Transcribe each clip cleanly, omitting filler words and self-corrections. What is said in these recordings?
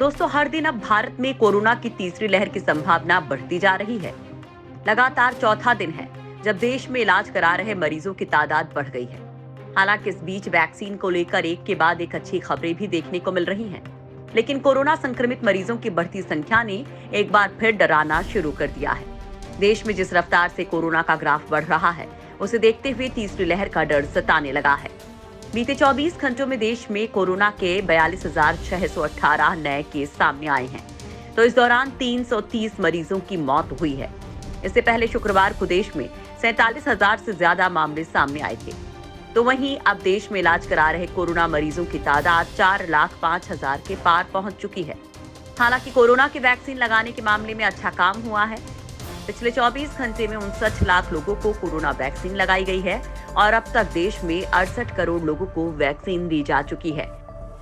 दोस्तों, हर दिन अब भारत में कोरोना की तीसरी लहर की संभावना बढ़ती जा रही है। लगातार चौथा दिन है जब देश में इलाज करा रहे मरीजों की तादाद बढ़ गई है। हालांकि इस बीच वैक्सीन को लेकर एक के बाद एक अच्छी खबरें भी देखने को मिल रही हैं। लेकिन कोरोना संक्रमित मरीजों की बढ़ती संख्या ने एक बार फिर डराना शुरू कर दिया है। देश में जिस रफ्तार से कोरोना का ग्राफ बढ़ रहा है, उसे देखते हुए तीसरी लहर का डर सताने लगा है। बीते 24 घंटों में देश में कोरोना के 42,618 नए केस सामने आए हैं। तो इस दौरान 330 मरीजों की मौत हुई है। इससे पहले शुक्रवार को देश में 47,000 से ज्यादा मामले सामने आए थे। तो वहीं अब देश में इलाज करा रहे कोरोना मरीजों की तादाद 4,05,000 के पार पहुंच चुकी है। हालांकि कोरोना की वैक्सीन लगाने के मामले में अच्छा काम हुआ है। पिछले 24 घंटे में 59 लाख लोगों को कोरोना वैक्सीन लगाई गई है और अब तक देश में 68 करोड़ लोगों को वैक्सीन दी जा चुकी है।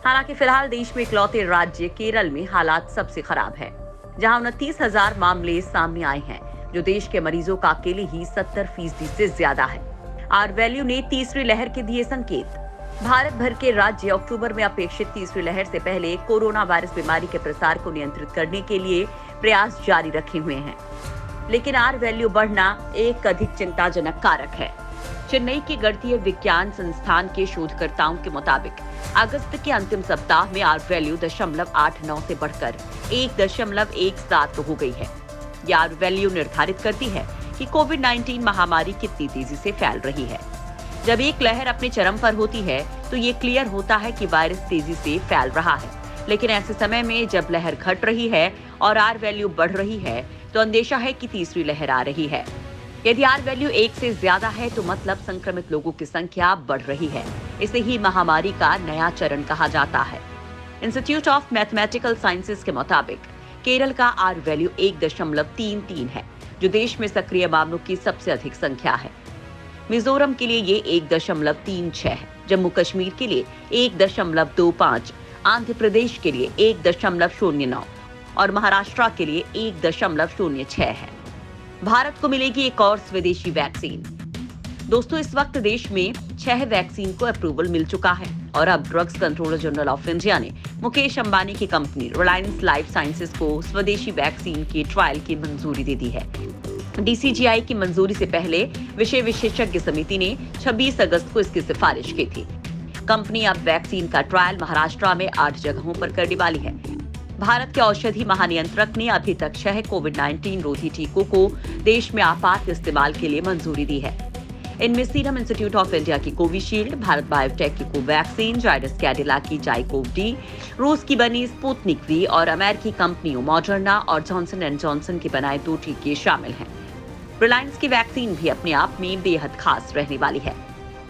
हालांकि फिलहाल देश में इकलौते राज्य केरल में हालात सबसे खराब है, जहां 29,000 मामले सामने आए हैं, जो देश के मरीजों का अकेले ही 70% से ज्यादा है। आर वैल्यू ने तीसरी लहर के दिए संकेत। भारत भर के राज्य अक्टूबर में अपेक्षित तीसरी लहर से पहले कोरोना वायरस बीमारी के प्रसार को नियंत्रित करने के लिए प्रयास जारी रखे हुए हैं। लेकिन आर वैल्यू बढ़ना एक अधिक चिंताजनक कारक है। चेन्नई के गणितीय विज्ञान संस्थान के शोधकर्ताओं के मुताबिक अगस्त के अंतिम सप्ताह में आर वैल्यू 0.89 से बढ़कर 1.17 हो गई है। यह आर वैल्यू निर्धारित करती है कि कोविड-19 महामारी कितनी तेजी से फैल रही है। जब एक लहर अपने चरम पर होती है तो ये क्लियर होता है कि वायरस तेजी से फैल रहा है। लेकिन ऐसे समय में जब लहर घट रही है और आर वैल्यू बढ़ रही है, तो अंदेशा है कि तीसरी लहर आ रही है। यदि आर वैल्यू 1 से ज्यादा है तो मतलब संक्रमित लोगों की संख्या बढ़ रही है। इसे ही महामारी का नया चरण कहा जाता है। इंस्टीट्यूट ऑफ मैथमेटिकल साइंसेज के मुताबिक केरल का आर वैल्यू 1.33 है, जो देश में सक्रिय मामलों की सबसे अधिक संख्या है। मिजोरम के लिए ये 1.36 है, जम्मू कश्मीर के लिए 1.25, आंध्र प्रदेश के लिए 1.09 और महाराष्ट्र के लिए 1.06 है। भारत को मिलेगी एक और स्वदेशी वैक्सीन। दोस्तों, इस वक्त देश में 6 वैक्सीन को अप्रूवल मिल चुका है और अब drugs controller general of India ने मुकेश अंबानी की कंपनी रिलायंस लाइफ साइंसेज को स्वदेशी वैक्सीन के ट्रायल की मंजूरी दे दी है। डीसीजीआई की मंजूरी से पहले विषय विशेषज्ञ समिति ने 26 अगस्त को इसकी सिफारिश की थी। कंपनी अब वैक्सीन का ट्रायल महाराष्ट्र में 8 जगहों पर करने वाली है। भारत के औषधि महानियंत्रक ने अभी तक 6 कोविड-19 रोधी टीकों को देश में आपात इस्तेमाल के लिए मंजूरी दी है। इनमें सीरम इंस्टीट्यूट ऑफ इंडिया की कोविशील्ड, भारत बायोटेक की कोवैक्सीन, जायडस कैडिला की जाइकोव-डी, रूस की बनी स्पुतनिक वी और अमेरिकी कंपनियों मॉडर्ना और जॉनसन एंड जॉनसन के बनाए 2 टीके शामिल हैं। रिलायंस की वैक्सीन भी अपने आप में बेहद खास रहने वाली है।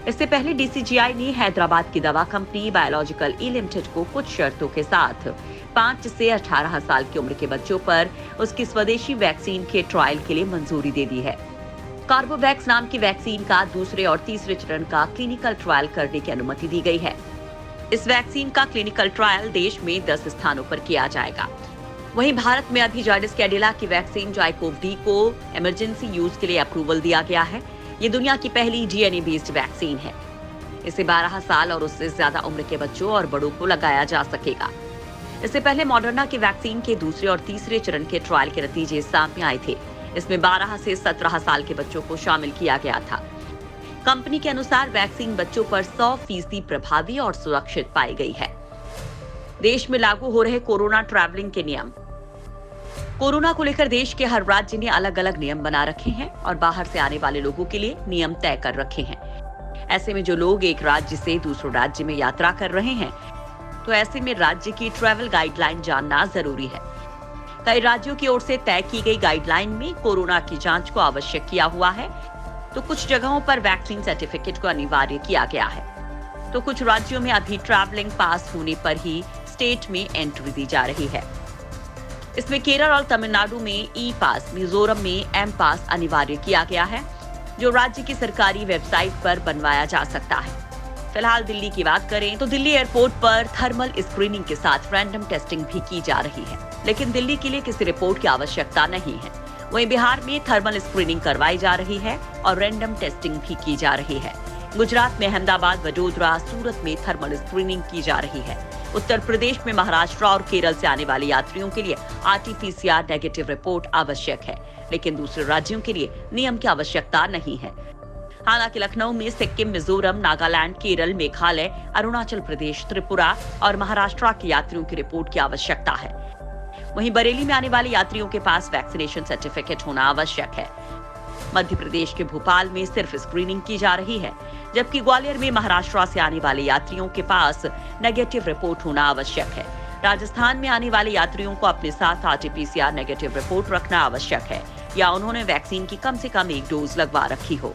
इससे पहले डीसीजीआई ने हैदराबाद की दवा कंपनी बायोलॉजिकल ई लिमिटेड को कुछ शर्तों के साथ 5 से 18 साल की उम्र के बच्चों पर उसकी स्वदेशी वैक्सीन के ट्रायल के लिए मंजूरी दे दी है। कार्बोवैक्स नाम की वैक्सीन का दूसरे और तीसरे चरण का क्लिनिकल ट्रायल करने की अनुमति दी गई है। इस वैक्सीन का क्लिनिकल ट्रायल देश में 10 स्थानों पर किया जाएगा। वहीं भारत में अभी जायडस कैडिला की वैक्सीन जाइकोव-डी को इमरजेंसी यूज के लिए अप्रूवल दिया गया है। ये दुनिया की पहली डीएनए बेस्ड वैक्सीन है। इसे 12 साल और उससे ज्यादा उम्र के बच्चों और बड़ों को लगाया जा सकेगा। इससे पहले मॉडर्ना की वैक्सीन के दूसरे और तीसरे चरण के ट्रायल के नतीजे सामने आए थे। इसमें 12 से 17 साल के बच्चों को शामिल किया गया था। कंपनी के अनुसार वैक्सीन बच्चों पर 100% प्रभावी और सुरक्षित पाई गई है। देश में लागू हो रहे कोरोना ट्रैवलिंग के नियम। कोरोना को लेकर देश के हर राज्य ने अलग अलग नियम बना रखे हैं और बाहर से आने वाले लोगों के लिए नियम तय कर रखे हैं। ऐसे में जो लोग एक राज्य से दूसरे राज्य में यात्रा कर रहे हैं, तो ऐसे में राज्य की ट्रैवल गाइडलाइन जानना जरूरी है। कई राज्यों की ओर से तय की गई गाइडलाइन में कोरोना की जांच को आवश्यक किया हुआ है, तो कुछ जगहों पर वैक्सीन सर्टिफिकेट को अनिवार्य किया गया है। तो कुछ राज्यों में अभी ट्रैवलिंग पास होने पर ही स्टेट में एंट्री दी जा रही है। इसमें केरल और तमिलनाडु में ई पास, मिजोरम में एम पास अनिवार्य किया गया है, जो राज्य की सरकारी वेबसाइट पर बनवाया जा सकता है। फिलहाल दिल्ली की बात करें तो दिल्ली एयरपोर्ट पर थर्मल स्क्रीनिंग के साथ रैंडम टेस्टिंग भी की जा रही है, लेकिन दिल्ली के लिए किसी रिपोर्ट की आवश्यकता नहीं है। वहीं बिहार में थर्मल स्क्रीनिंग करवाई जा रही है और रैंडम टेस्टिंग भी की जा रही है। गुजरात में अहमदाबाद, वडोदरा, सूरत में थर्मल स्क्रीनिंग की जा रही है। उत्तर प्रदेश में महाराष्ट्र और केरल से आने वाले यात्रियों के लिए RT-PCR नेगेटिव रिपोर्ट आवश्यक है, लेकिन दूसरे राज्यों के लिए नियम की आवश्यकता नहीं है। हालांकि लखनऊ में सिक्किम, मिजोरम, नागालैंड, केरल, मेघालय, अरुणाचल प्रदेश, त्रिपुरा और महाराष्ट्र के यात्रियों की रिपोर्ट की आवश्यकता है। वहीं बरेली में आने वाले यात्रियों के पास वैक्सीनेशन सर्टिफिकेट होना आवश्यक है। मध्य प्रदेश के भोपाल में सिर्फ स्क्रीनिंग की जा रही है, जबकि ग्वालियर में महाराष्ट्र से आने वाले यात्रियों के पास नेगेटिव रिपोर्ट होना आवश्यक है। राजस्थान में आने वाले यात्रियों को अपने साथ RT-PCR नेगेटिव रिपोर्ट रखना आवश्यक है या उन्होंने वैक्सीन की कम से कम 1 डोज लगवा रखी हो।